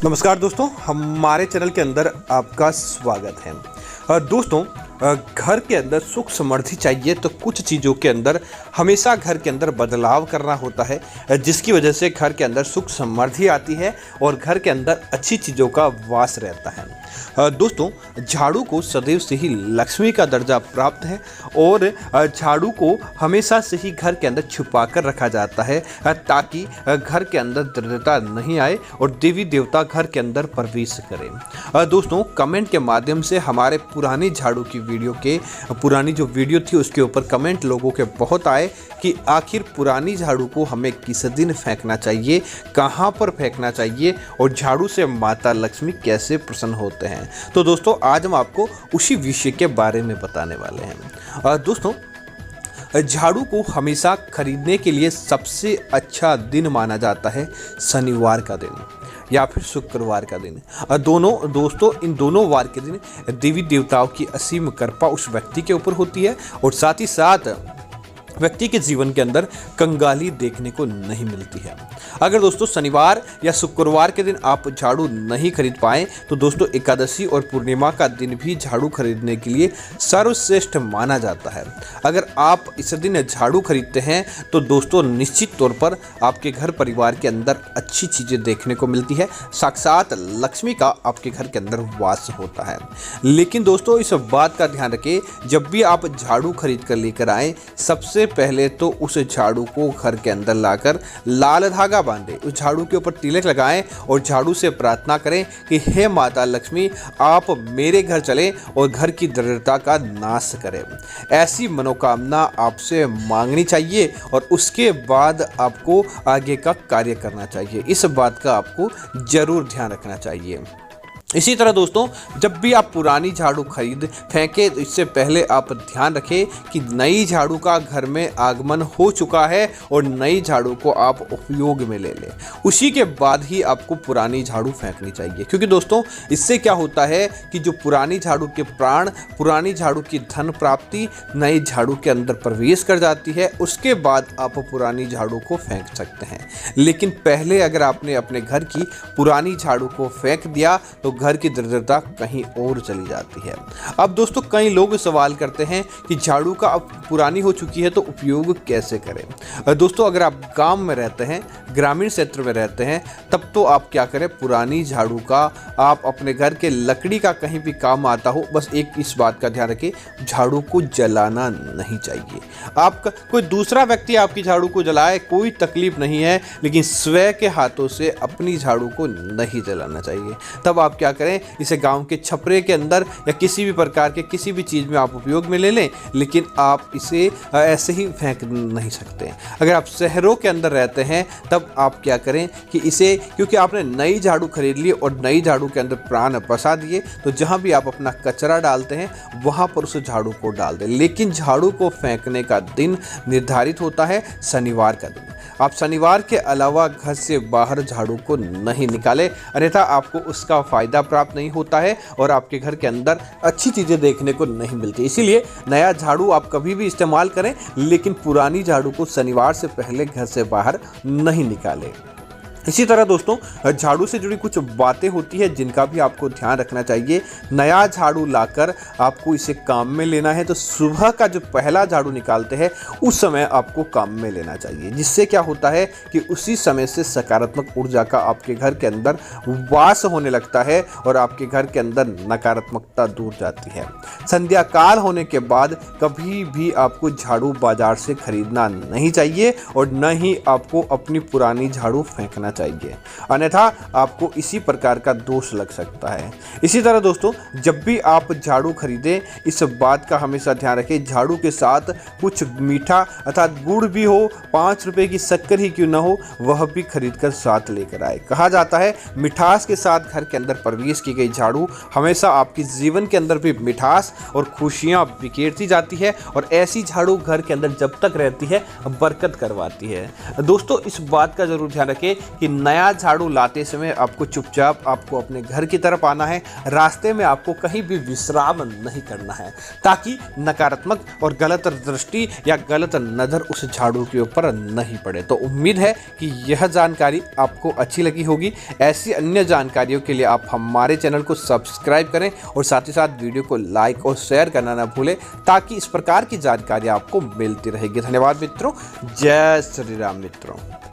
नमस्कार दोस्तों, हमारे चैनल के अंदर आपका स्वागत है। दोस्तों, घर के अंदर सुख समृद्धि चाहिए तो कुछ चीज़ों के अंदर हमेशा घर के अंदर बदलाव करना होता है, जिसकी वजह से घर के अंदर सुख समृद्धि आती है और घर के अंदर अच्छी चीज़ों का वास रहता है। दोस्तों, झाड़ू को सदैव से ही लक्ष्मी का दर्जा प्राप्त है और झाड़ू को हमेशा से ही घर के अंदर छुपा कर रखा जाता है ताकि घर के अंदर दरिद्रता नहीं आए और देवी देवता घर के अंदर प्रवेश करें। दोस्तों, कमेंट के माध्यम से हमारे पुरानी झाड़ू की पुरानी जो वीडियो थी उसके ऊपर कमेंट लोगों के बहुत आए कि आखिर पुरानी झाड़ू को हमें किस दिन फेंकना चाहिए, कहाँ पर फेंकना चाहिए और झाड़ू से माता लक्ष्मी कैसे प्रसन्न होते हैं। तो दोस्तों, आज हम आपको उसी विषय के बारे में बताने वाले हैं। दोस्तों, झाड़ू को हमेशा खरीदने के लिए सबसे अच्छा दिन माना जाता है शनिवार का दिन या फिर शुक्रवार का दिन। इन दोनों वार के दिन देवी देवताओं की असीम कृपा उस व्यक्ति के ऊपर होती है और साथ ही साथ व्यक्ति के जीवन के अंदर कंगाली देखने को नहीं मिलती है। अगर दोस्तों शनिवार या शुक्रवार के दिन आप झाड़ू नहीं खरीद पाएँ तो दोस्तों एकादशी और पूर्णिमा का दिन भी झाड़ू खरीदने के लिए सर्वश्रेष्ठ माना जाता है। अगर आप इस दिन झाड़ू खरीदते हैं तो दोस्तों निश्चित तौर पर आपके घर परिवार के अंदर अच्छी चीज़ें देखने को मिलती है, साक्षात लक्ष्मी का आपके घर के अंदर वास होता है। लेकिन दोस्तों इस बात का ध्यान रखें, जब भी आप झाड़ू खरीद कर लेकर आएँ सबसे पहले तो उस झाड़ू को घर के अंदर लाकर लाल धागा बांधे, उस झाड़ू के ऊपर तिलक लगाएं और झाड़ू से प्रार्थना करें कि हे माता लक्ष्मी, आप मेरे घर चलें और घर की दरिद्रता का नाश करें। ऐसी मनोकामना आपसे मांगनी चाहिए और उसके बाद आपको आगे का कार्य करना चाहिए। इस बात का आपको जरूर ध्यान रखना चाहिए। इसी तरह दोस्तों, जब भी आप पुरानी झाड़ू खरीद फेंके तो इससे पहले आप ध्यान रखें कि नई झाड़ू का घर में आगमन हो चुका है और नई झाड़ू को आप उपयोग में ले लें। उसी के बाद ही आपको पुरानी झाड़ू फेंकनी चाहिए, क्योंकि दोस्तों इससे क्या होता है कि जो पुरानी झाड़ू के प्राण, पुरानी झाड़ू की धन प्राप्ति नई झाड़ू के अंदर प्रवेश कर जाती है। उसके बाद आप पुरानी झाड़ू को फेंक सकते हैं। लेकिन पहले अगर आपने अपने घर की पुरानी झाड़ू को फेंक दिया तो घर की दरिद्रता कहीं और चली जाती है। अब दोस्तों कई लोग सवाल करते हैं कि झाड़ू का अब पुरानी हो चुकी है तो उपयोग कैसे करें। दोस्तों, अगर आप गांव में रहते हैं, ग्रामीण क्षेत्र में रहते हैं, तब तो आप क्या करें, पुरानी झाड़ू का आप अपने घर के लकड़ी का कहीं भी काम आता हो, बस एक इस बात का ध्यान रखें, झाड़ू को जलाना नहीं चाहिए। आपका कोई दूसरा व्यक्ति आपकी झाड़ू को जलाए कोई तकलीफ नहीं है, लेकिन स्वयं के हाथों से अपनी झाड़ू को नहीं जलाना चाहिए। तब आप क्या करें, इसे गांव के छपरे के अंदर या किसी भी प्रकार के किसी भी चीज़ में आप उपयोग में ले लें, लेकिन आप इसे ऐसे ही फेंक नहीं सकते। अगर आप शहरों के अंदर रहते हैं तब आप क्या करें कि इसे, क्योंकि आपने नई झाड़ू खरीद ली और नई झाड़ू के अंदर प्राण बसा दिए, तो जहां भी आप अपना कचरा डालते हैं वहां पर उस झाड़ू को डाल दें। लेकिन झाड़ू को फेंकने का दिन निर्धारित होता है शनिवार का दिन। आप शनिवार के अलावा घर से बाहर झाड़ू को नहीं निकालें, अन्यथा आपको उसका फायदा प्राप्त नहीं होता है और आपके घर के अंदर अच्छी चीज़ें देखने को नहीं मिलती। इसीलिए नया झाड़ू आप कभी भी इस्तेमाल करें, लेकिन पुरानी झाड़ू को शनिवार से पहले घर से बाहर नहीं निकालें। इसी तरह दोस्तों, झाड़ू से जुड़ी कुछ बातें होती है जिनका भी आपको ध्यान रखना चाहिए। नया झाड़ू लाकर आपको इसे काम में लेना है तो सुबह का जो पहला झाड़ू निकालते हैं उस समय आपको काम में लेना चाहिए, जिससे क्या होता है कि उसी समय से सकारात्मक ऊर्जा का आपके घर के अंदर वास होने लगता है और आपके घर के अंदर नकारात्मकता दूर जाती है। संध्या काल होने के बाद कभी भी आपको झाड़ू बाजार से खरीदना नहीं चाहिए और न ही आपको अपनी पुरानी झाड़ू फेंकना चाहिए, अन्यथा आपको इसी प्रकार का दोष लग सकता है। इसी तरह दोस्तों, जब भी आप झाड़ू खरीदें इस बात का हमेशा ध्यान रखें, झाड़ू के साथ कुछ मीठा अर्थात गुड़ भी हो, 5 रुपए की शक्कर ही क्यों ना हो, वह भी खरीद कर साथ लेकर आए। कहा जाता है मिठास के साथ घर के अंदर प्रवेश की गई झाड़ू हमेशा आपके जीवन के अंदर भी मिठास और खुशियां बिखेरती जाती है और ऐसी झाड़ू घर के अंदर जब तक रहती है बरकत करवाती है। दोस्तों, इस बात का जरूर ध्यान रखें कि कि नया झाड़ू लाते समय आपको चुपचाप आपको अपने घर की तरफ आना है। रास्ते में आपको कहीं भी विश्राम नहीं करना है, ताकि नकारात्मक और गलत दृष्टि या गलत नज़र उस झाड़ू के ऊपर नहीं पड़े। तो उम्मीद है कि यह जानकारी आपको अच्छी लगी होगी। ऐसी अन्य जानकारियों के लिए आप हमारे चैनल को सब्सक्राइब करें और साथ ही साथ वीडियो को लाइक और शेयर करना ना भूलें, ताकि इस प्रकार की जानकारी आपको मिलती रहेगी। धन्यवाद मित्रों। जय श्री राम मित्रों।